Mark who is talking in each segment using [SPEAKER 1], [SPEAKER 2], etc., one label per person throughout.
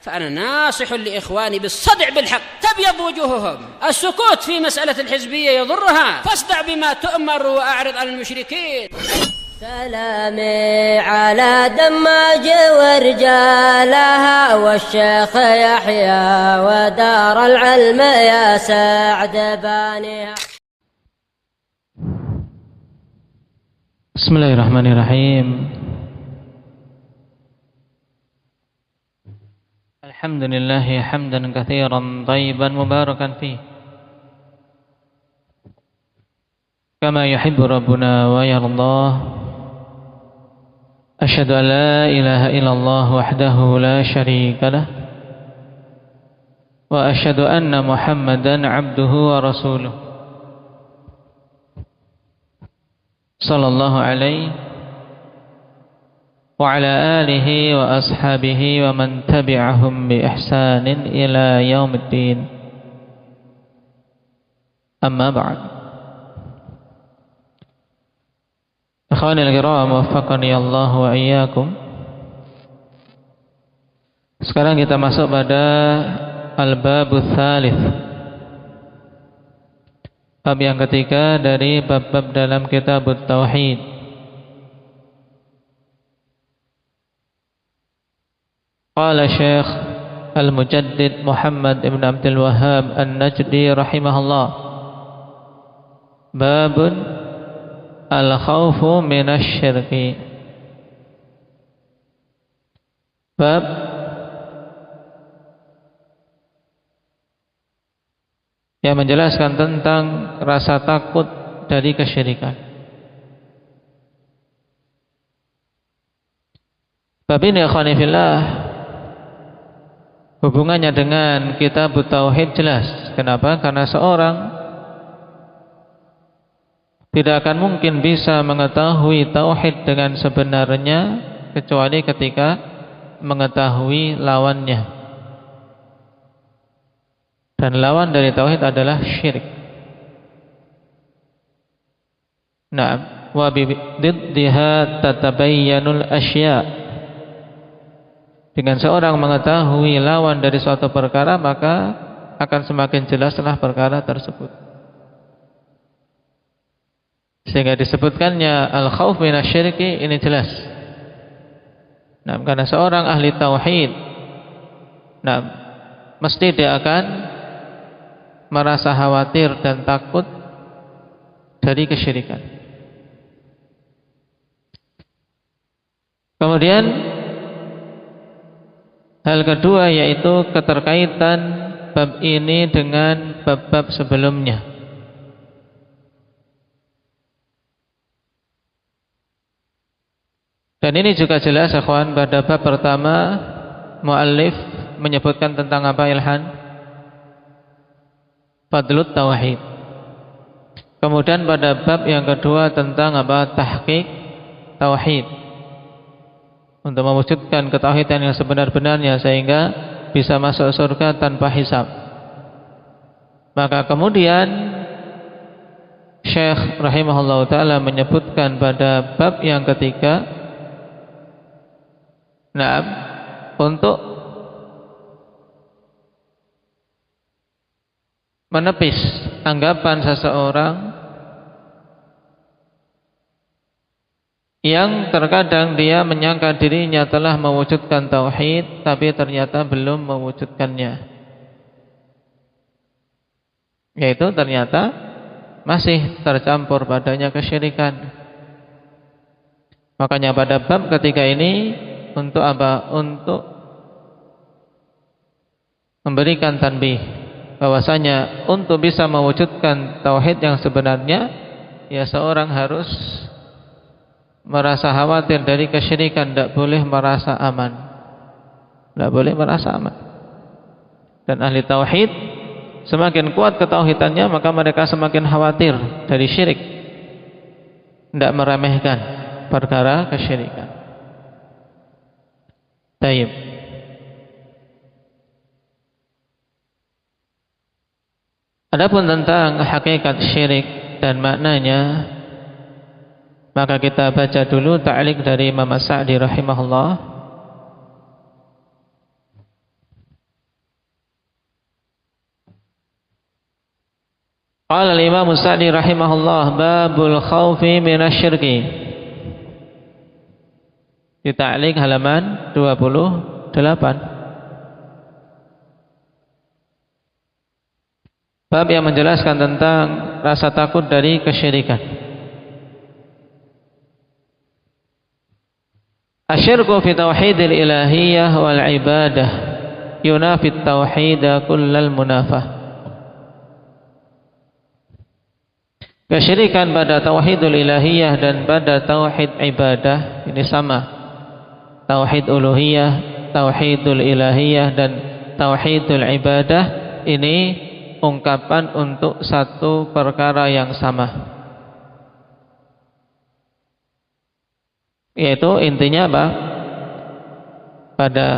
[SPEAKER 1] فأنا ناصح لإخواني بالصدع بالحق تبيض وجوههم. السكوت في مسألة الحزبية يضرها، فاصدع بما تؤمر وأعرض عن المشركين.
[SPEAKER 2] سلامي على دماج ورجالها والشيخ يحيى ودار العلم يا سعد بانيها.
[SPEAKER 3] Bismillahirrahmanirrahim. Alhamdulillahi hamdan katsiran thayyiban mubarakan fih kama yuhibbu rabbuna wa yardah. Asyhadu an la ilaha illallah wahdahu la syarika lah wa asyhadu anna Muhammadan abduhu wa rasuluh sallallahu alaihi wa ala alihi wa ashabihi wa man tabi'ahum bi ihsanin ila yaumiddin. Amma ba'd. Ikhwanil kiram, waffaqani Allah wa iyyakum. Sekarang kita masuk pada al-babul tsalits, bab yang ketiga dari bab-bab dalam kitab tauhid. Qala Syekh Al-Mujaddid Muhammad ibn Abdul Wahhab An-Najdi rahimahullah, babun al-khawfu minasyirki. Bab yang menjelaskan tentang rasa takut dari kesyirikan. Bab ini ikhwani fillah hubungannya dengan kitab tauhid jelas. Kenapa? Karena seorang tidak akan mungkin bisa mengetahui tauhid dengan sebenarnya kecuali ketika mengetahui lawannya. Dan lawan dari tauhid adalah syirik. Naam, wa bi diddiha tatabayyanul asya'. Dengan seorang mengetahui lawan dari suatu perkara, maka akan semakin jelaslah perkara tersebut. Sehingga disebutkannya al-khauf minasyirki ini jelas. Nah, karena seorang ahli tauhid, nah, mesti dia akan merasa khawatir dan takut dari kesyirikan. Kemudian hal kedua yaitu keterkaitan bab ini dengan bab-bab sebelumnya. Dan ini juga jelas akhwan, pada bab pertama muallif menyebutkan tentang apa Ilhan? Fadlut tauhid. Kemudian pada bab yang kedua tentang apa? Tahqiq tauhid. Untuk mewujudkan ketauhidan yang sebenar-benarnya sehingga bisa masuk surga tanpa hisab. Maka kemudian Syekh rahimahullah ta'ala menyebutkan pada bab yang ketiga, nah, untuk menepis anggapan seseorang yang terkadang dia menyangka dirinya telah mewujudkan tauhid tapi ternyata belum mewujudkannya, yaitu ternyata masih tercampur padanya kesyirikan. Makanya pada bab ketiga ini untuk apa? Untuk memberikan tanbih bahwasanya untuk bisa mewujudkan tauhid yang sebenarnya, ya seorang harus merasa khawatir dari kesyirikan, tidak boleh merasa aman. Tidak boleh merasa aman. Dan ahli tauhid semakin kuat ketauhidannya, maka mereka semakin khawatir dari syirik, tidak meremehkan perkara kesyirikan. Taib. Adapun tentang hakikat syirik dan maknanya, maka kita baca dulu ta'liq dari Imam As-Sa'di rahimahullah. Qala al-Imam Sa'di rahimahullah, babul khaufi minasyirki. Di ta'liq halaman 28. Bab yang menjelaskan tentang rasa takut dari kesyirikan. Asyirku fi tauhidil ilahiyah wal ibadah yunafit tauhida kullal munafah. Kesyirikan pada tauhidul ilahiyah dan pada tauhid ibadah ini sama. Tauhid uluhiyah, tauhidul ilahiyah dan tauhidul ibadah ini ungkapan untuk satu perkara yang sama, yaitu intinya apa? Pada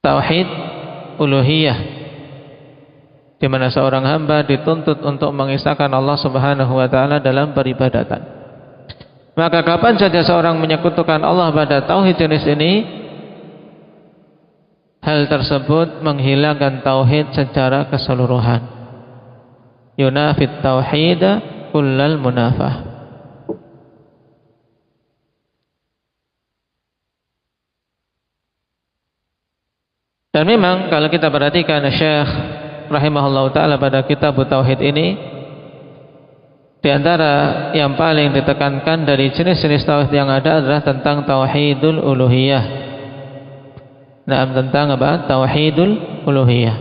[SPEAKER 3] tauhid uluhiyah, di mana seorang hamba dituntut untuk mengisahkan Allah Subhanahu wa taala dalam peribadatan. Maka kapan saja seorang menyekutukan Allah pada tauhid jenis ini, hal tersebut menghilangkan tauhid secara keseluruhan. Yunafit tauhida kullal munafah. Dan memang kalau kita perhatikan Syekh rahimahullah ta'ala pada kitab tauhid ini, di antara yang paling ditekankan dari jenis-jenis tauhid yang ada adalah tentang tauhidul uluhiyah. Nah, tentang apa? Tauhidul uluhiyah.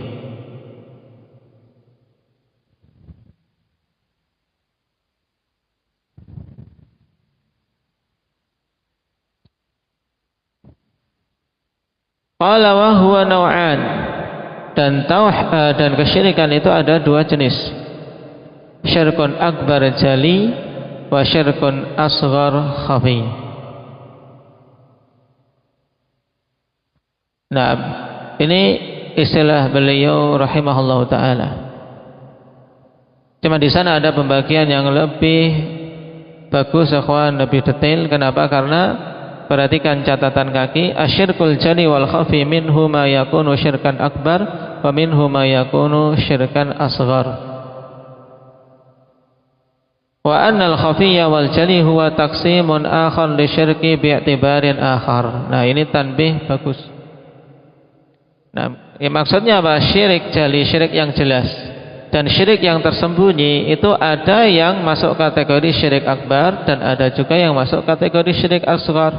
[SPEAKER 3] Qala wa huwa naw'an. Dan kesyirikan itu ada dua jenis. Syirkun akbar jali wa syirkun asghar khafi. Nah, ini istilah beliau rahimahullah ta'ala. Cuma di sana ada pembagian yang lebih bagus, ikhwan, lebih detail. Kenapa? Karena perhatikan catatan kaki. Asyirkul jali wal khafi minhu ma yakunu syirkan akbar wa minhu ma yakunu syirkan asghar. Wa annal khafiyya wal jali huwa taqsimun akhar li syirki bi'tibarin akhar. Nah, ini tanbih bagus. Nah, maksudnya apa? Syirik jali, syirik yang jelas, dan syirik yang tersembunyi itu ada yang masuk kategori syirik akbar dan ada juga yang masuk kategori syirik asghar.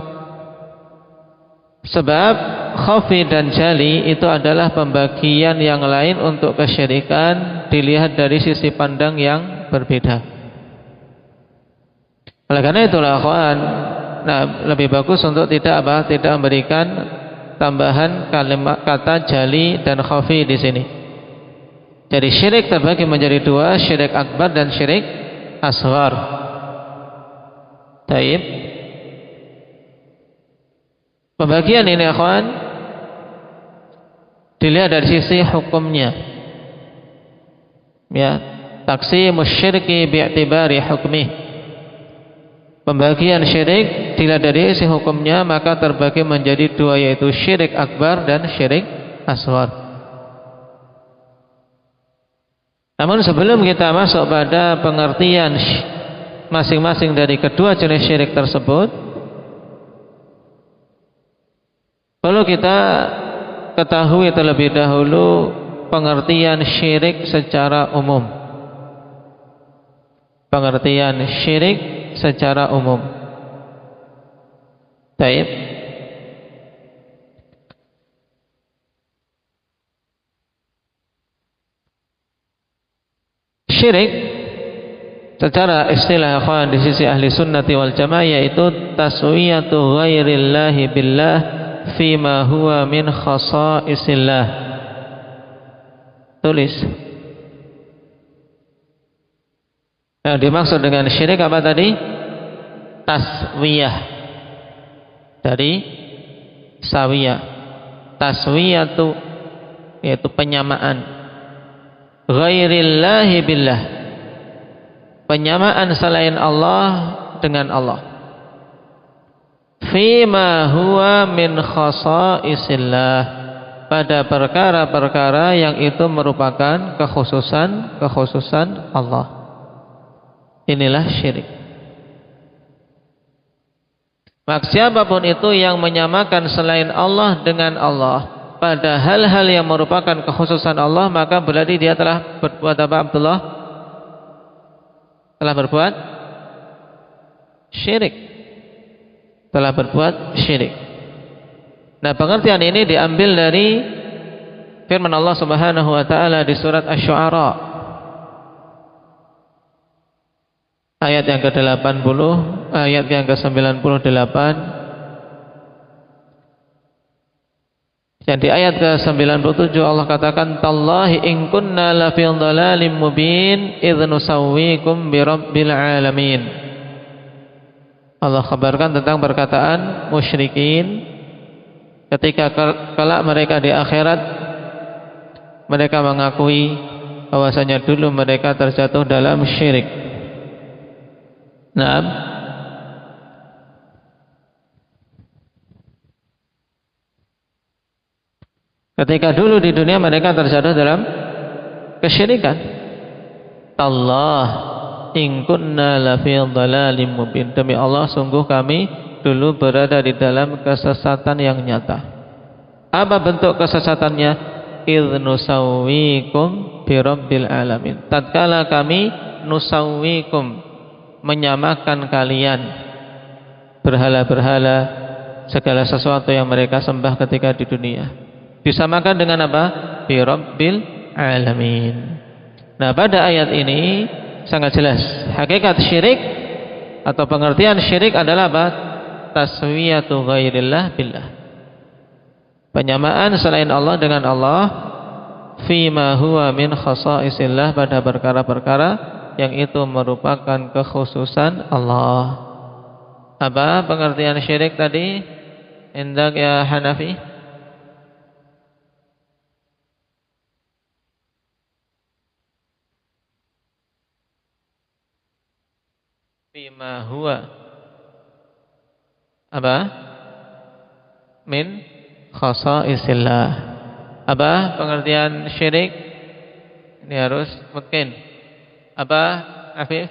[SPEAKER 3] Sebab khafi dan jali itu adalah pembagian yang lain untuk kesyirikan dilihat dari sisi pandang yang berbeda. Oleh karena itulah, kawan, nah, lebih bagus untuk tidak memberikan tambahan kalimat kata jali dan khafi di sini. Jadi syirik terbagi menjadi dua, syirik akbar dan syirik asghar. Taib. Pembagian ini, akhwan, dilihat dari sisi hukumnya. Ya, taqsimus syirki bi'tibari hukmih. Pembagian syirik dilihat dari sisi hukumnya, maka terbagi menjadi dua, yaitu syirik akbar dan syirik asghar. Namun sebelum kita masuk pada pengertian masing-masing dari kedua jenis syirik tersebut, perlu kita ketahui terlebih dahulu pengertian syirik secara umum. Pengertian syirik secara umum. Baik. Syirik secara istilah, akhwan, di sisi ahli sunnati wal jamaah, yaitu taswiyatu ghairillahi billah fima huwa min khasaisillah. Tulis. Nah, dimaksud dengan syirik apa tadi? Taswiyah, dari sawiyah. Taswiyatu yaitu penyamaan. Ghairillahi billah, penyamaan selain Allah dengan Allah. Fima huwa min khasaisillah, pada perkara-perkara yang itu merupakan kekhususan Allah. Inilah syirik. Maka siapapun itu yang menyamakan selain Allah dengan Allah pada hal-hal yang merupakan kekhususan Allah, maka berarti dia telah berbuat apa, Abdullah? Telah berbuat syirik. Telah berbuat syirik. Nah, pengertian ini diambil dari firman Allah Subhanahu wa taala di surat Asy-Syu'ara ayat yang ke-80, ayat yang ke-98. Dan di ayat ke-97 Allah katakan, tallahi in kunna la fi dhalalim mubin idz nusawwikum bi rabbil alamin. Allah kabarkan tentang perkataan musyrikin ketika kelak mereka di akhirat, mereka mengakui bahwasanya dulu mereka terjatuh dalam syirik. Nah, ketika dulu di dunia mereka terjatuh dalam kesyirikan. Allah in kunna la fi dhalalim mubin. Demi Allah, sungguh kami dulu berada di dalam kesesatan yang nyata. Apa bentuk kesesatannya? Idz nusawwikum bi rabbil alamin. Tatkala kami nusawwikum, menyamakan kalian berhala-berhala, segala sesuatu yang mereka sembah ketika di dunia, disamakan dengan apa? Bi rabbil alamin. Nah, pada ayat ini sangat jelas hakikat syirik atau pengertian syirik adalah apa? Taswiyatu ghairillah billah. Penyamaan selain Allah dengan Allah fima huwa min khasaisillah, pada perkara-perkara yang itu merupakan kekhususan Allah. Apa pengertian syirik tadi? Indak ya Hanafi? Fima huwa apa? Min khasaisillah. Apa pengertian syirik? Ini harus mungkin. Apa, Afif?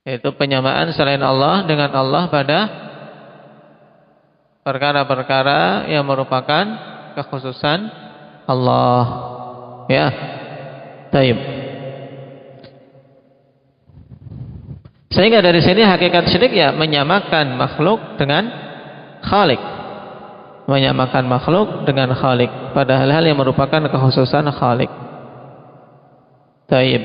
[SPEAKER 3] Yaitu penyamaan selain Allah dengan Allah pada perkara-perkara yang merupakan kekhususan Allah. Ya. Taib. Sehingga dari sini hakikat syirik ya menyamakan makhluk dengan Khalik. Menyamakan makhluk dengan Khalik pada hal-hal yang merupakan kekhususan Khalik. Taib.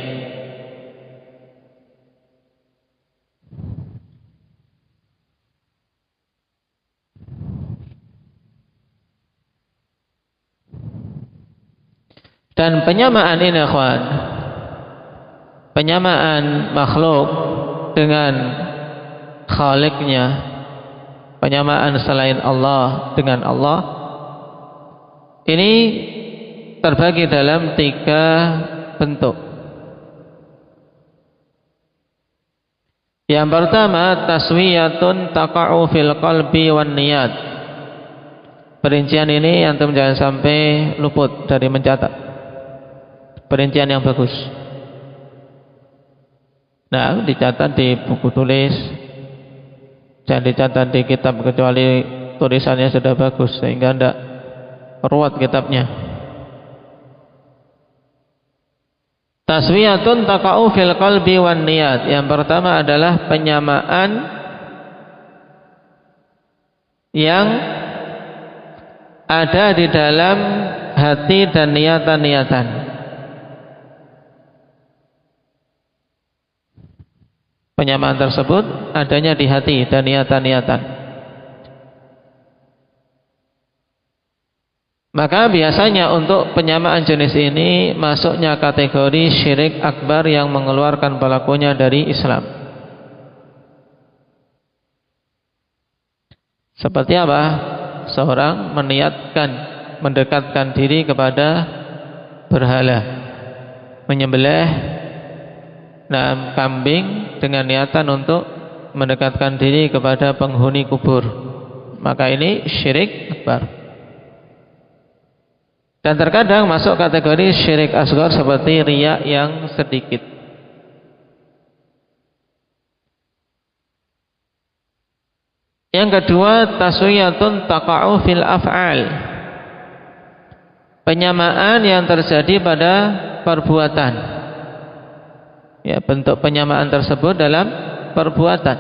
[SPEAKER 3] Dan penyamaan ini, ikhwan, penyamaan makhluk dengan Khaliknya, penyamaan selain Allah dengan Allah, ini terbagi dalam 3 bentuk. Yang pertama, taswiyatun taqa'u fil qalbi wan niyat. Perincian ini antum jangan sampai luput dari mencatat. Perincian yang bagus. Nah, dicatat di buku tulis, jangan dicatat di kitab kecuali tulisannya sudah bagus sehingga tidak ruwet kitabnya. Taswiyatun taqa'u fil qalbi wan niyat. Yang pertama adalah penyamaan yang ada di dalam hati dan niatan-niatan. Penyamaan tersebut adanya di hati dan niatan-niatan. Maka biasanya untuk penyamaan jenis ini masuknya kategori syirik akbar yang mengeluarkan pelakunya dari Islam. Seperti apa? Seorang meniatkan mendekatkan diri kepada berhala, menyembelih kambing dengan niatan untuk mendekatkan diri kepada penghuni kubur, maka ini syirik akbar. Dan terkadang masuk kategori syirik asghar seperti riya yang sedikit. Yang kedua, taswiyatun taqa'u fil af'al, penyamaan yang terjadi pada perbuatan. Ya, bentuk penyamaan tersebut dalam perbuatan.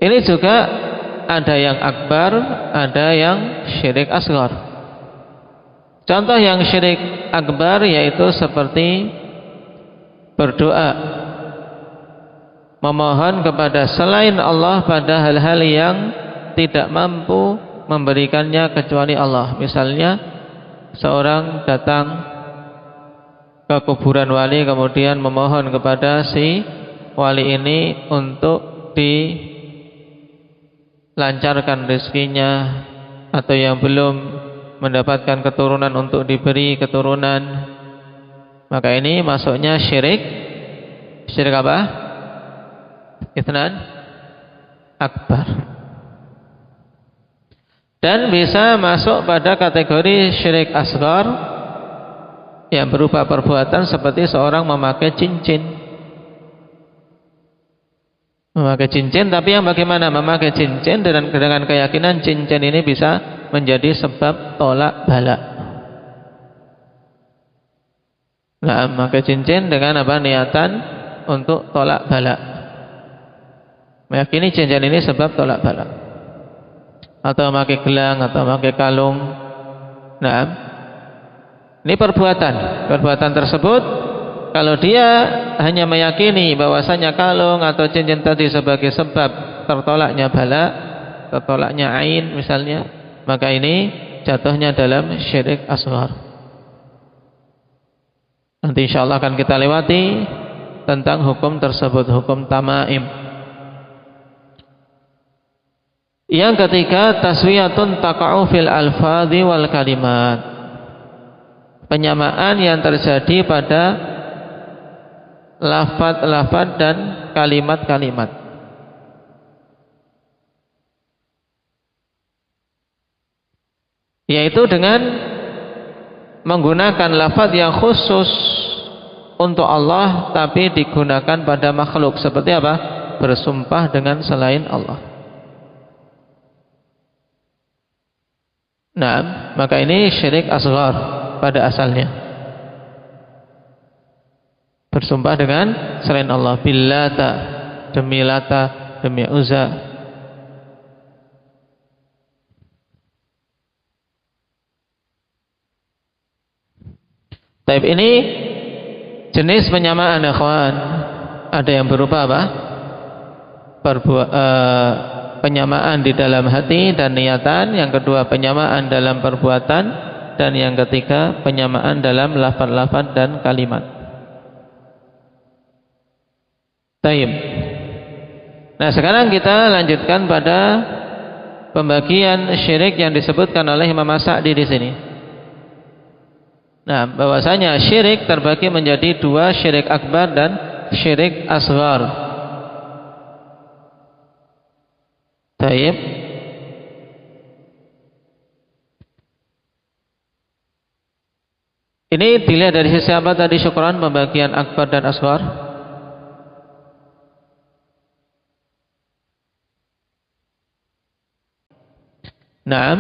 [SPEAKER 3] Ini juga ada yang akbar, ada yang syirik asghar. Contoh yang syirik akbar yaitu seperti berdoa, memohon kepada selain Allah pada hal-hal yang tidak mampu memberikannya kecuali Allah. Misalnya seorang datang ke kuburan wali kemudian memohon kepada si wali ini untuk dilancarkan rezekinya, atau yang belum mendapatkan keturunan untuk diberi keturunan, maka ini masuknya syirik apa? Itsnan akbar. Dan bisa masuk pada kategori syirik asghar yang berupa perbuatan seperti seorang memakai cincin. Memakai cincin, tapi yang bagaimana memakai cincin dengan keyakinan cincin ini bisa menjadi sebab tolak bala. Nah, memakai cincin dengan apa? Niatan untuk tolak bala. Meyakini cincin ini sebab tolak bala. Atau memakai gelang atau memakai kalung. Nah, ini perbuatan tersebut, kalau dia hanya meyakini bahwasanya kalung atau cincin tadi sebagai sebab tertolaknya bala, tertolaknya ain misalnya, maka ini jatuhnya dalam syirik asghar. Nanti insyaallah akan kita lewati tentang hukum tersebut, hukum tamaim. Yang ketiga, taswiyatun taqa'u fil alfadhi wal kalimat, penyamaan yang terjadi pada lafaz-lafaz dan kalimat-kalimat. Yaitu dengan menggunakan lafaz yang khusus untuk Allah tapi digunakan pada makhluk. Seperti apa? Bersumpah dengan selain Allah. Nah, maka ini syirik asghar pada asalnya. Bersumpah dengan selain Allah, billata, demi Lata, demi Uzza. Taib ini jenis penyamaan ikhwan. Ada yang berupa apa? Penyamaan di dalam hati dan niatan. Yang kedua penyamaan dalam perbuatan. Dan yang ketiga penyamaan dalam lafaz-lafaz dan kalimat. Taib. Nah, sekarang kita lanjutkan pada pembagian syirik yang disebutkan oleh Imam As-Sa'di di sini. Nah, bahwasanya syirik terbagi menjadi dua, syirik akbar dan syirik asghar. Taib. Ini dilihat dari sisi apa tadi syukran, pembagian akbar dan asghar? Naam.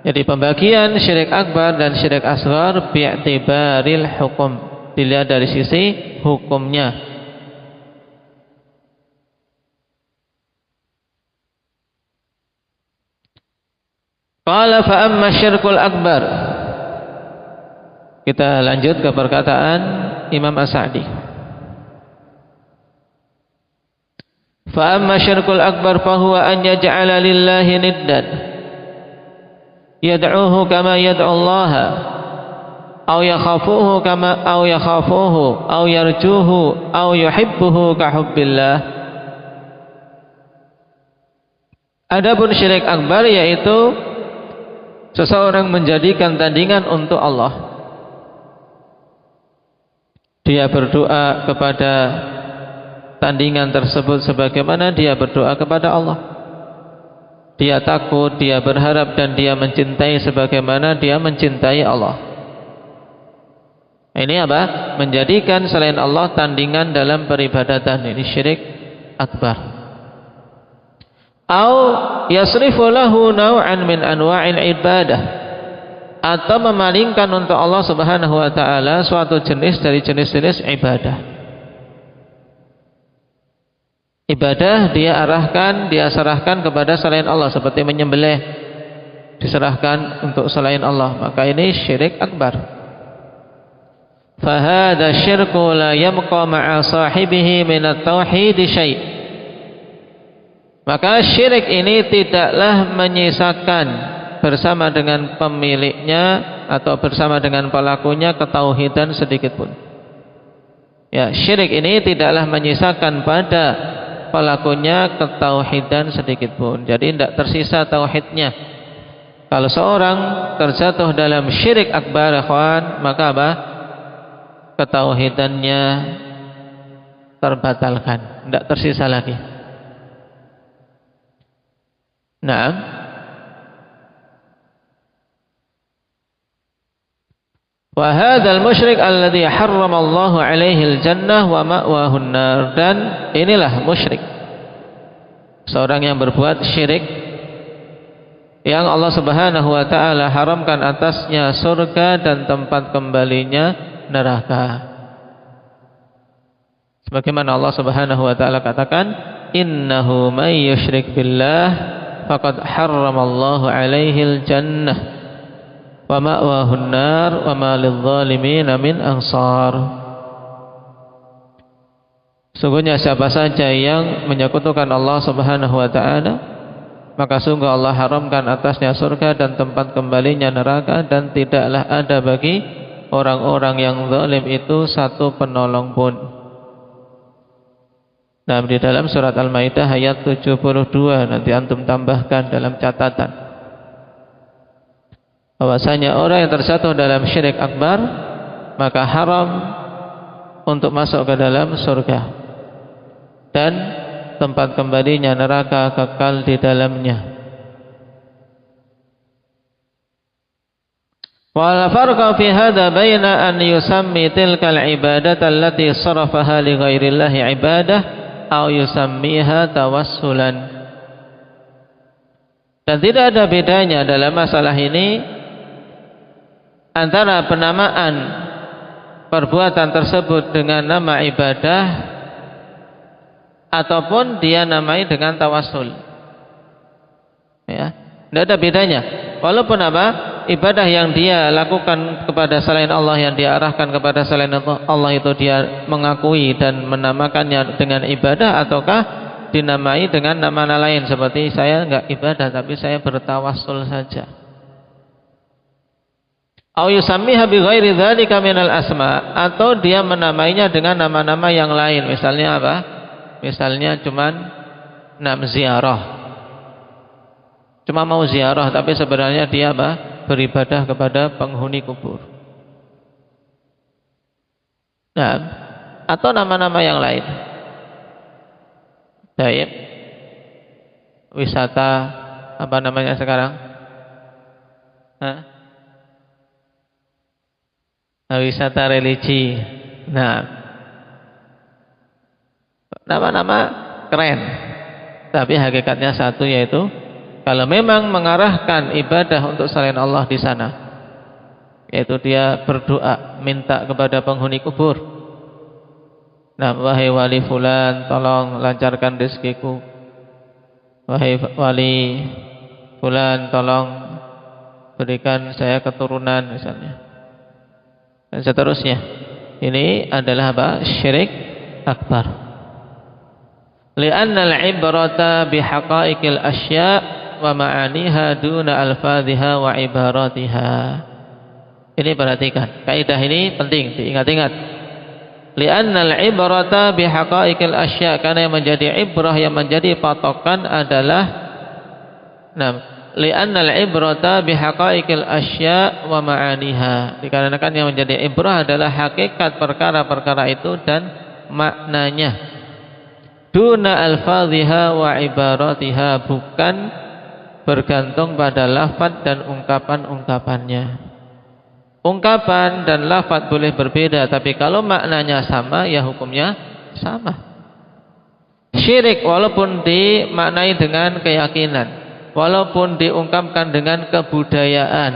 [SPEAKER 3] Jadi pembagian syirik akbar dan syirik asghar bi'tibaril hukum, dilihat dari sisi hukumnya. Qala fa amma syirkul akbar. Kita lanjut ke perkataan Imam As-Sa'di. Fa amma syirkul akbar fa huwa an yaj'ala lillahi niddan yad'uhu kama yad'u Allah aw yakhafuhu kama aw yakhafuhu aw yarjuhu aw yuhibbuhu ka hubbillah. Adapun syirik akbar yaitu seseorang menjadikan tandingan untuk Allah. Dia berdoa kepada tandingan tersebut sebagaimana dia berdoa kepada Allah. Dia takut, dia berharap, dan dia mencintai sebagaimana dia mencintai Allah. Ini apa? Menjadikan selain Allah tandingan dalam peribadatan. Ini syirik akbar. Au yasrifu lahu naw'an min anwa'il ibadah, atau memalingkan untuk Allah Subhanahu wa taala suatu jenis dari jenis-jenis ibadah. Ibadah dia arahkan, dia serahkan kepada selain Allah, seperti menyembelih diserahkan untuk selain Allah, maka ini syirik akbar. Fahada syirku la yabqa ma'a sahibihi min at-tauhid syai'. Maka syirik ini tidaklah menyisakan bersama dengan pemiliknya atau bersama dengan pelakunya ketauhidan sedikit pun. Ya, syirik ini tidaklah menyisakan pada pelakunya ketauhidan sedikit pun. Jadi tidak tersisa tauhidnya. Kalau seorang terjatuh dalam syirik akbar, ikhwan, maka apa? Ketauhidannya terbatalkan, tidak tersisa lagi. Naam. Wa hadzal musyrik alladhi harrama Allahu 'alaihi al-jannah wa ma'wahu an-nar. Dan inilah musyrik, seorang yang berbuat syirik yang Allah Subhanahu wa taala haramkan atasnya surga dan tempat kembalinya neraka. Sebagaimana Allah Subhanahu wa taala katakan, innahu may yusyrik billah faqad harramallahu 'alaihi al-jannah wa ma'wahu an-nar wa ma lidh-dhalimin min ansar. Sungguhnya siapa saja yang menyekutukan Allah Subhanahu wa taala, maka sungguh Allah haramkan atasnya surga dan tempat kembalinya neraka, dan tidaklah ada bagi orang-orang yang zalim itu satu penolong pun. Nah, di dalam surat Al-Maidah ayat 72, nanti antum tambahkan dalam catatan, bahwasanya orang yang terjatuh dalam syirik akbar maka haram untuk masuk ke dalam surga, dan tempat kembalinya neraka, kekal di dalamnya. Wala farqa fi hadha baina an yusammi tilka al-ibadata allati sarafaha li ghairi Allahi ibadah aw yusammiha tawassulan. Dan tidak ada bedanya dalam masalah ini antara penamaan perbuatan tersebut dengan nama ibadah ataupun dia namai dengan tawassul. Ya, tidak ada bedanya. Walaupun apa? Ibadah yang dia lakukan kepada selain Allah, yang dia arahkan kepada selain Allah itu dia mengakui dan menamakannya dengan ibadah, ataukah dinamai dengan nama lain, seperti saya enggak ibadah tapi saya bertawassul saja. Au yusammiha bi ghairi dzalika minal asma, atau dia menamainya dengan nama-nama yang lain. Misalnya apa? Misalnya cuman ziarah. Cuma mau ziarah tapi sebenarnya dia apa? Beribadah kepada penghuni kubur. Nah, atau nama-nama yang lain. Baik. Wisata apa namanya sekarang? Wisata religi. Nah, nama-nama keren, tapi hakikatnya satu, yaitu kalau memang mengarahkan ibadah untuk selain Allah di sana, yaitu dia berdoa minta kepada penghuni kubur. Nah, wahai wali fulan, tolong lancarkan rezekiku. Wahai wali fulan, tolong berikan saya keturunan misalnya, dan seterusnya. Ini adalah apa? Syirik akbar. Li'anna al-ibrata bihaqa'iqil asya' wa ma'aniha duna alfadhiha wa ibaratiha. Ini perhatikan, kaidah ini penting diingat-ingat. Li'anna al-ibrata bihaqa'iqil asya', karena yang menjadi ibrah, yang menjadi patokan adalah li'anna al-ibrata bihaqa'iqil asya' wa ma'aniha, dikarenakan yang menjadi ibrah adalah hakikat perkara-perkara itu dan maknanya. duna alfadhiha wa ibaratiha, bukan bergantung pada lafaz dan ungkapan-ungkapannya. Ungkapan dan lafaz boleh berbeda, tapi kalau maknanya sama, ya hukumnya sama. Syirik walaupun dimaknai dengan keyakinan, walaupun diungkapkan dengan kebudayaan,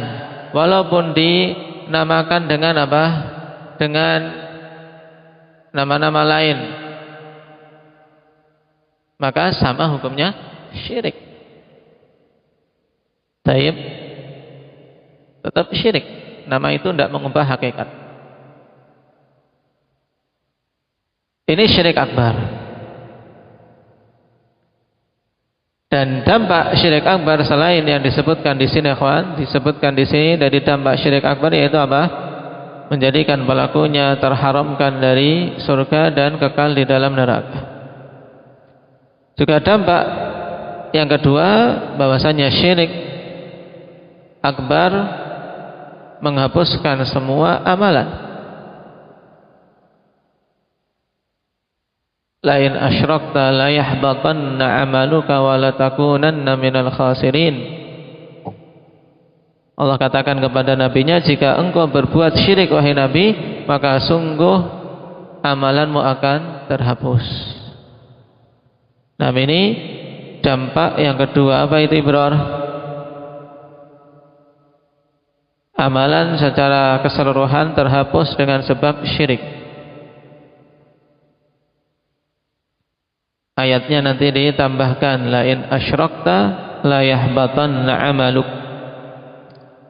[SPEAKER 3] walaupun dinamakan dengan apa? Dengan nama-nama lain, maka sama hukumnya syirik. Taib, tetap syirik. Nama itu tidak mengubah hakikat. Ini syirik akbar. Dan dampak syirik akbar selain yang disebutkan di sini, ikhwan, disebutkan di sini dari dampak syirik akbar, yaitu apa? Menjadikan pelakunya terharamkan dari surga dan kekal di dalam neraka. Juga dampak yang kedua, bahwasanya syirik akbar menghapuskan semua amalan. Lain asyrakta la yahbatanna amaluka wa la takunanna minal khasirin. Allah katakan kepada nabinya, jika engkau berbuat syirik wahai nabi, maka sungguh amalanmu akan terhapus. Nah, ini dampak yang kedua. Apa itu, Ibror? Amalan secara keseluruhan terhapus dengan sebab syirik. Ayatnya nanti ditambahkan, la in asyrakta la yahbatanna amaluk.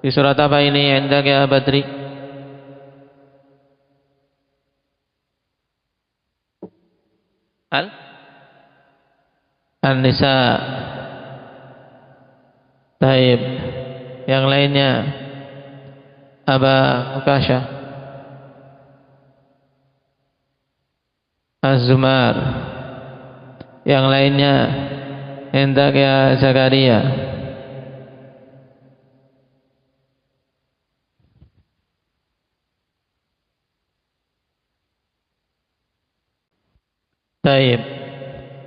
[SPEAKER 3] Di surat apa ini indaka ya Badri? An-Nisa. Taib. Yang lainnya Aba Ukasha, Az-Zumar. Yang lainnya hendak ya Zakaria. Taib.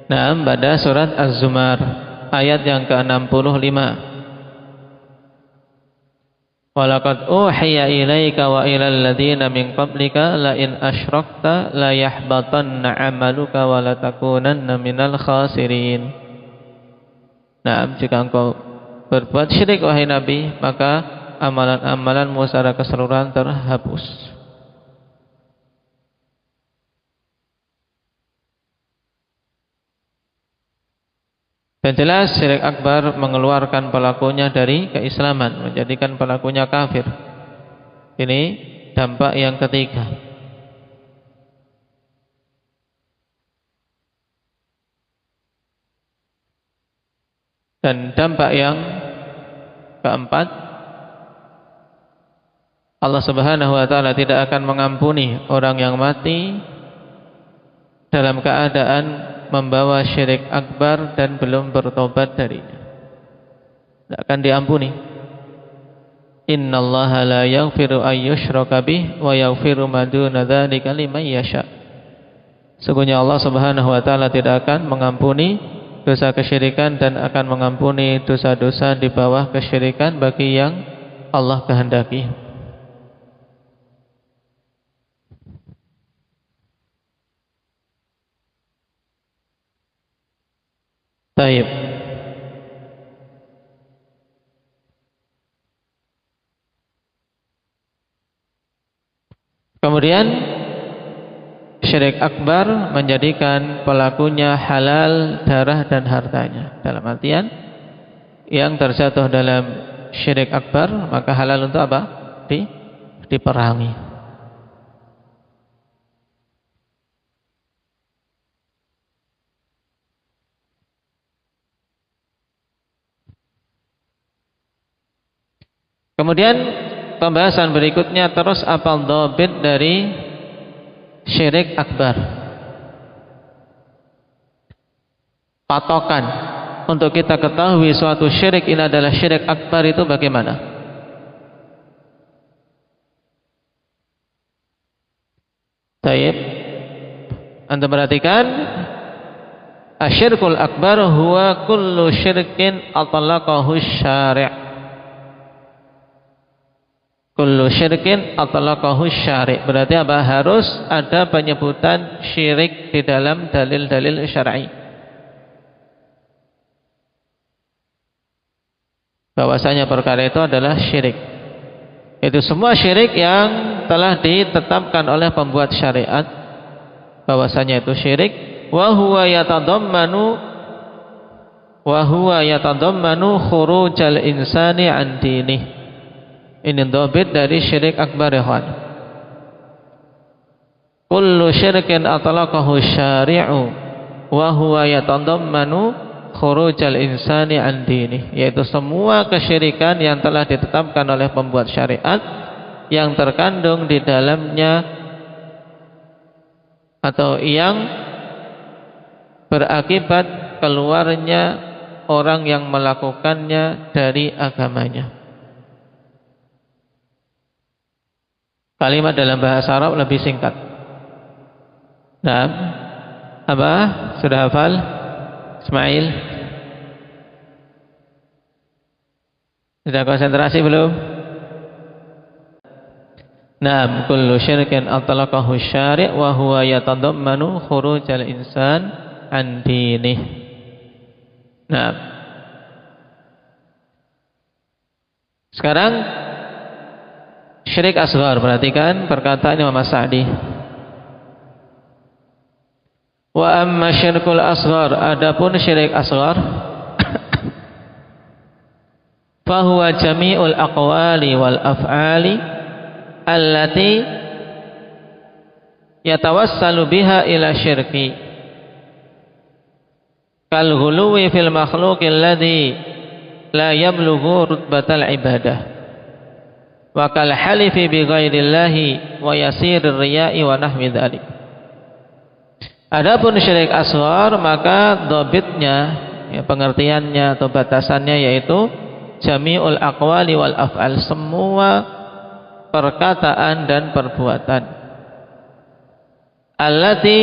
[SPEAKER 3] Nah, pada surat Az-Zumar ayat yang ke-65. Walaqad uhiya ilaika wa ilal ladzina min qablika la in asyrakta la yahbatanna 'amaluka wa la takunanna minal khasirin. Nah, jika engkau berbuat syirik wahai Nabi, maka amalan-amalanmu secara keseluruhan terhapus. Dan jelas syirik akbar mengeluarkan pelakunya dari keislaman, menjadikan pelakunya kafir. Ini dampak yang ketiga. Dan dampak yang keempat, Allah Subhanahu wa taala tidak akan mengampuni orang yang mati dalam keadaan membawa syirik akbar dan belum bertobat darinya. Tidak akan diampuni. Innallaha la yaghfiru an yushraka bih wa yaghfiru ma duna dzalika liman yasha. Sesungguhnya Allah Subhanahu wa taala tidak akan mengampuni dosa kesyirikan dan akan mengampuni dosa-dosa di bawah kesyirikan bagi yang Allah kehendaki. Baik. Kemudian syirik akbar menjadikan pelakunya halal darah dan hartanya. Dalam artian yang terjatuh dalam syirik akbar maka halal untuk apa? Diperangi. Kemudian pembahasan berikutnya terus apa dhabit dari syirik akbar. Patokan untuk kita ketahui suatu syirik ini adalah syirik akbar itu bagaimana? Baik. Anda perhatikan Asyirkul akbar huwa kullu syirkin atlaqahu syari'. Kullu syirkin atlaqahu syari'. Berarti apa? Harus ada penyebutan syirik di dalam dalil-dalil syar'i. Bahwasanya perkara itu adalah syirik. Itu semua syirik yang telah ditetapkan oleh pembuat syariat bahwasanya itu syirik. Wa huwa yatadammanu khurujal insani an dinih. Ini dhabit dari syirik akbar ya kawan. Kullu syirkin atlaqahu syari'u wa huwa yatadammanu khurujal insani an dinih, yaitu semua kesyirikan yang telah ditetapkan oleh pembuat syariat yang terkandung di dalamnya atau yang berakibat keluarnya orang yang melakukannya dari agamanya. Kalimat dalam bahasa Arab lebih singkat. Nah, apa? Sudah hafal? Ismail? Sudah konsentrasi belum? Naam, kullu syirkin atlaqahu syari' wa huwa yatadammanu khurujal insan an dinih. Naam. Sekarang syirik asghar, perhatikan perkataan Imam As-Sa'di. Wa amma syirkul asghar, adapun syirik asghar fahuwa jami'ul aqwali wal af'ali allati yatawassalu biha ila syirki kal ghuluwi fil makhluqi alladhi la yablughu rutbatal ibadah wa kal halifi bi ghairillahi wa yasirir riya'i wa nahwi dzalik. Adapun syirik asghar maka dhabitnya, ya, pengertiannya atau batasannya yaitu jami'ul aqwali wal af'al, semua perkataan dan perbuatan allati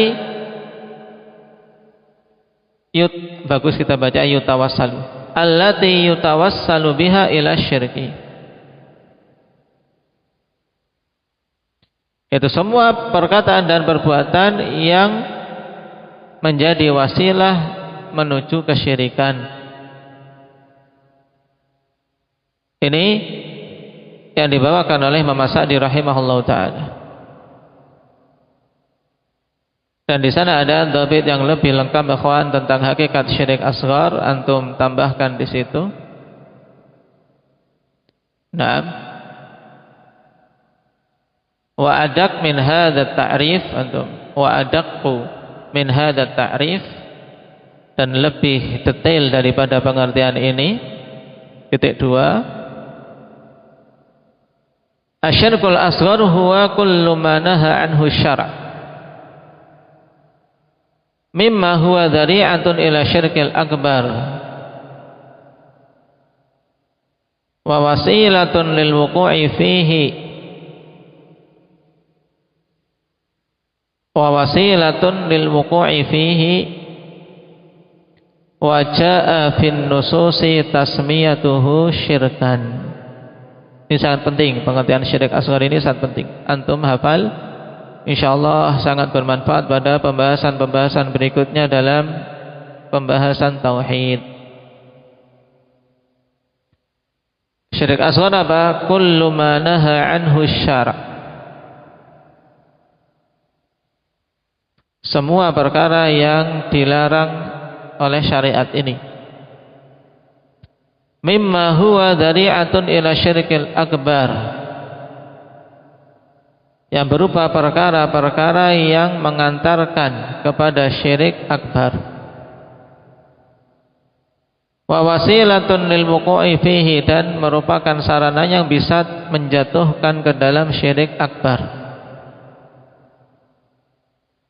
[SPEAKER 3] bagus kita baca yutawassalu, allati yutawassalu biha ila syirki, itu semua perkataan dan perbuatan yang menjadi wasilah menuju kesyirikan. Ini yang dibawakan oleh Imam As-Sa'di rahimahullahu taala. Dan di sana ada dhabit yang lebih lengkap ikhwan tentang hakikat syirik asghar, antum tambahkan di situ. Naam. Wa adaq min hadha ta'rif antum, wa adaqu min hadha ta'rif, dan lebih detail daripada pengertian ini. Titik 2. Asyirkul asghar huwa kullu ma naha anhu syara' mimma huwa dhari'atun ila syirkil akbar wa wasilatun lil wuqu'i fihi wa jaa'a fin nususi tasmiyatuhu syirkan. Ini sangat penting, pengertian syirik asghar ini sangat penting. Antum hafal, insyaallah sangat bermanfaat pada pembahasan-pembahasan berikutnya dalam pembahasan tauhid. Syirik asghar apa? Kullu ma naha anhu syara', semua perkara yang dilarang oleh syariat ini. Mimma huwa dhari'atun ila syirkil akbar, yang berupa perkara-perkara yang mengantarkan kepada syirik akbar. Wa wasilatun lil wuqu'i fihi, dan merupakan sarana yang bisa menjatuhkan ke dalam syirik akbar.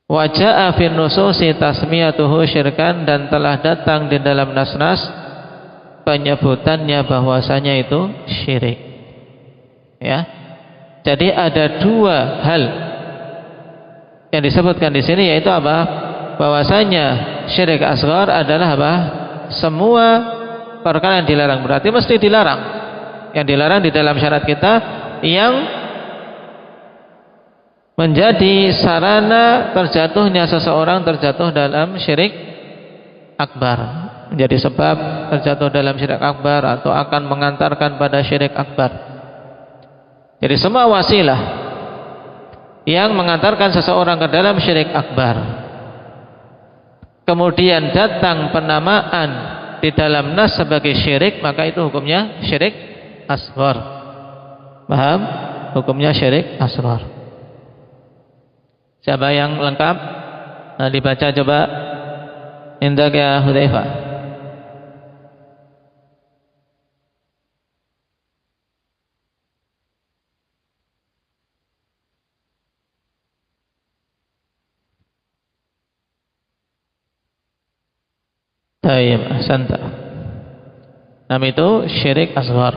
[SPEAKER 3] Wa jaa'a fin nususi tasmiyatuhu syirkan, dan telah datang di dalam nas-nas penyebutannya bahwasanya itu syirik. Ya. Jadi ada dua hal yang disebutkan di sini, yaitu apa? Bahwasanya syirik asghar adalah apa? Semua perkara yang dilarang, berarti mesti dilarang. Yang dilarang di dalam syariat kita yang menjadi sarana terjatuhnya seseorang terjatuh dalam syirik akbar, menjadi sebab terjatuh dalam syirik akbar atau akan mengantarkan pada syirik akbar. Jadi semua wasilah yang mengantarkan seseorang ke dalam syirik akbar, kemudian datang penamaan di dalam nas sebagai syirik, maka itu hukumnya syirik asghar. Paham? Hukumnya syirik asghar. Siapa yang lengkap? Nah, dibaca coba. Indak ya Hudzaifah. Tayyib, ahsanta. Nama itu syirik asghar.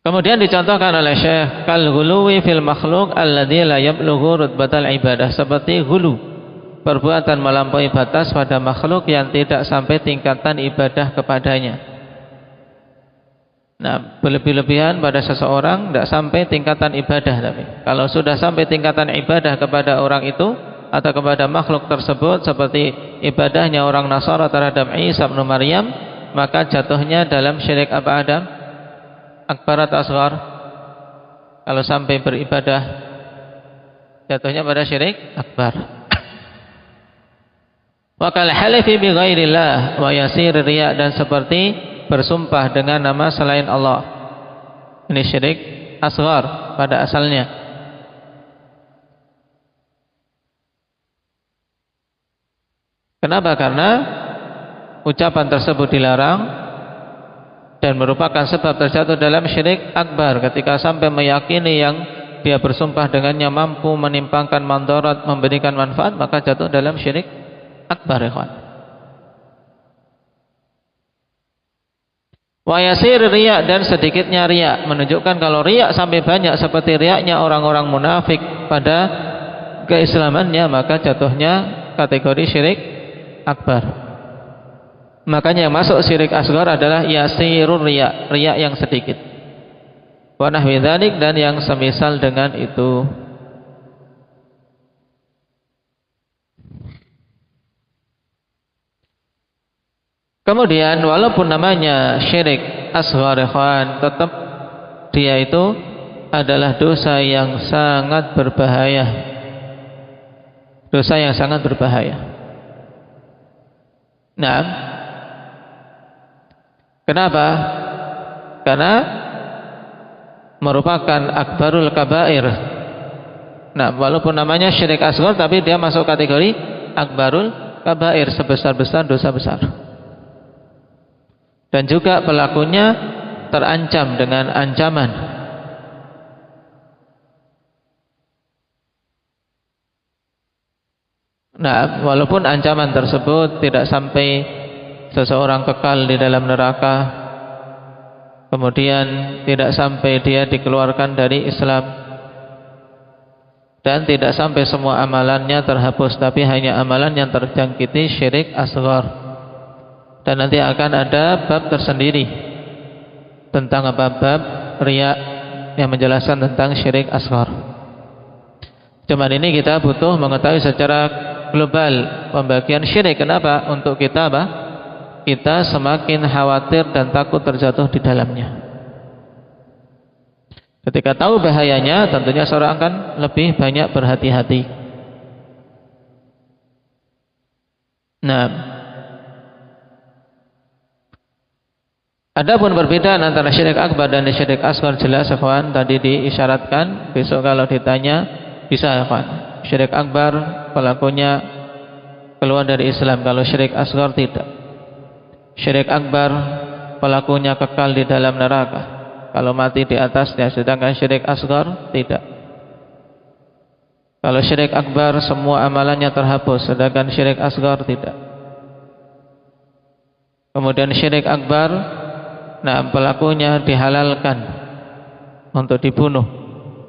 [SPEAKER 3] Kemudian dicontohkan oleh Syekh kal-ghuluwi fil makhluk alladzi la yablughu rutbatal ibadah, seperti ghulu, perbuatan melampaui batas pada makhluk yang tidak sampai tingkatan ibadah kepadanya. Nah, berlebih-lebihan pada seseorang tidak sampai tingkatan ibadah, tapi kalau sudah sampai tingkatan ibadah kepada orang itu atau kepada makhluk tersebut seperti ibadahnya orang Nasara terhadap Isa bin Maryam, maka jatuhnya dalam syirik apa Adam? Akbar atau asghar? Kalau sampai beribadah jatuhnya pada syirik akbar. Wa kal halifi bi ghairillah wa yasir riya, dan seperti bersumpah dengan nama selain Allah. Ini syirik asghar pada asalnya. Kenapa? Karena ucapan tersebut dilarang dan merupakan sebab terjatuh dalam syirik akbar ketika sampai meyakini yang dia bersumpah dengannya mampu menimpangkan mandarat, memberikan manfaat, maka jatuh dalam syirik akbar, ikhwan. Wa yasir riya, dan sedikitnya riya, menunjukkan kalau riya sampai banyak seperti riyanya orang-orang munafik pada keislamannya, maka jatuhnya kategori syirik akbar. Makanya yang masuk syirik asghar adalah yasirur riya, riya yang sedikit. Wa nahwi dzalik, dan yang semisal dengan itu. Kemudian walaupun namanya syirik asghar, ikhwan, tetap dia itu adalah dosa yang sangat berbahaya. Dosa yang sangat berbahaya. Nah, kenapa? Karena merupakan akbarul kabair. Nah, walaupun namanya syirik asghar, tapi dia masuk kategori akbarul kabair, sebesar-besar dosa besar. Dan juga pelakunya terancam dengan ancaman. Nah, walaupun ancaman tersebut tidak sampai seseorang kekal di dalam neraka, kemudian tidak sampai dia dikeluarkan dari Islam, dan tidak sampai semua amalannya terhapus, tapi hanya amalan yang terjangkiti syirik asghar. Dan nanti akan ada bab tersendiri tentang bab riya yang menjelaskan tentang syirik asghar. Cuman ini kita butuh mengetahui secara global pembagian syirik. Kenapa? Untuk kita apa? Kita semakin khawatir dan takut terjatuh di dalamnya. Ketika tahu bahayanya, tentunya seorang akan lebih banyak berhati-hati. Nah, adapun perbedaan antara syirik akbar dan syirik asghar jelas, ikhwan, tadi diisyaratkan. Besok kalau ditanya bisa, ikhwan. Syirik akbar pelakunya keluar dari Islam, kalau syirik asghar tidak. Syirik akbar pelakunya kekal di dalam neraka kalau mati di atasnya, sedangkan syirik asghar tidak. Kalau syirik akbar semua amalannya terhapus, sedangkan syirik asghar tidak. Kemudian syirik akbar nah pelakunya dihalalkan untuk dibunuh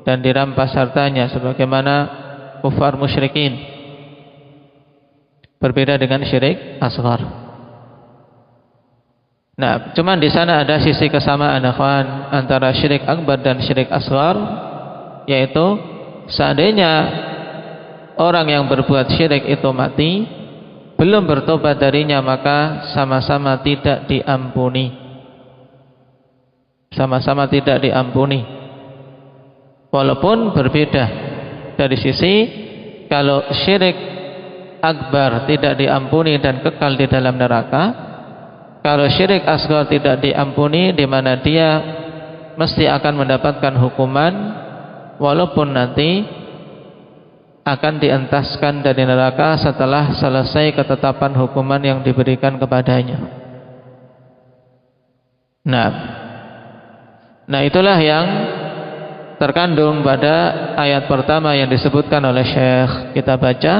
[SPEAKER 3] dan dirampas hartanya sebagaimana kufar musyrikin. Berbeda dengan syirik asghar. Nah, cuman di sana ada sisi kesamaan akhwan antara syirik akbar dan syirik asghar, yaitu seandainya orang yang berbuat syirik itu mati belum bertobat darinya, maka sama-sama tidak diampuni. Sama-sama tidak diampuni. Walaupun berbeda dari sisi kalau syirik akbar tidak diampuni dan kekal di dalam neraka, kalau syirik asghar tidak diampuni, di mana dia mesti akan mendapatkan hukuman walaupun nanti akan dientaskan dari neraka setelah selesai ketetapan hukuman yang diberikan kepadanya. Nah itulah yang terkandung pada ayat pertama yang disebutkan oleh Syekh. Kita baca,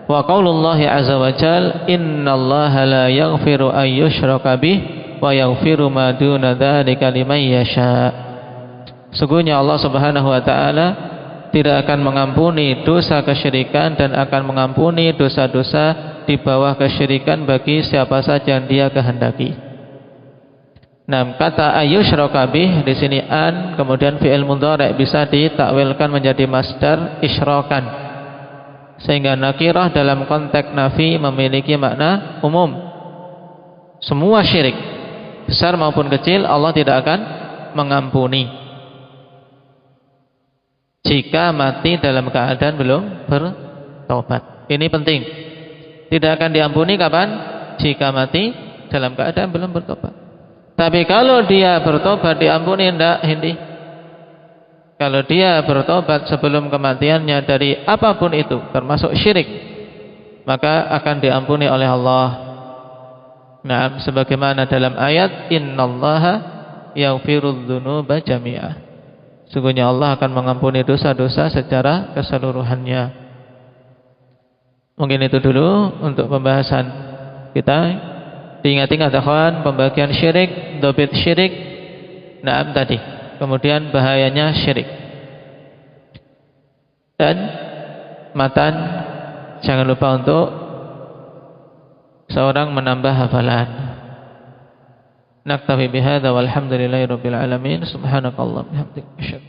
[SPEAKER 3] wa qaulullahi azza wa jal, innallaha la yaghfiru an yushraka bih wa yaghfiru ma duna dzalika liman yasha. Sungguhnya Allah Subhanahu wa taala tidak akan mengampuni dosa kesyirikan dan akan mengampuni dosa-dosa di bawah kesyirikan bagi siapa saja yang Dia kehendaki. Nah, kata ayyushraka bih di sini an, kemudian fi'il mudhari' bisa ditakwilkan menjadi masdar isyrakan. Sehingga nakirah dalam konteks nafi memiliki makna umum. Semua syirik, besar maupun kecil, Allah tidak akan mengampuni jika mati dalam keadaan belum bertobat. Ini penting. Tidak akan diampuni kapan? Jika mati dalam keadaan belum bertobat. Tapi kalau dia bertobat diampuni, tidak, Hindi. Kalau dia bertobat sebelum kematiannya dari apapun itu, termasuk syirik, maka akan diampuni oleh Allah. Nah, sebagaimana dalam ayat, innallaha yaghfirudz dzunuba jami'ah. Sungguhnya Allah akan mengampuni dosa-dosa secara keseluruhannya. Mungkin itu dulu untuk pembahasan kita. Diingat-ingat akhwan, pembagian syirik, dobit syirik, naam tadi. Kemudian bahayanya syirik. Dan matan, jangan lupa untuk seorang menambah hafalan. Naktafi bihadza walhamdulillahi rabbil alamin. Subhanakallah bihamdika.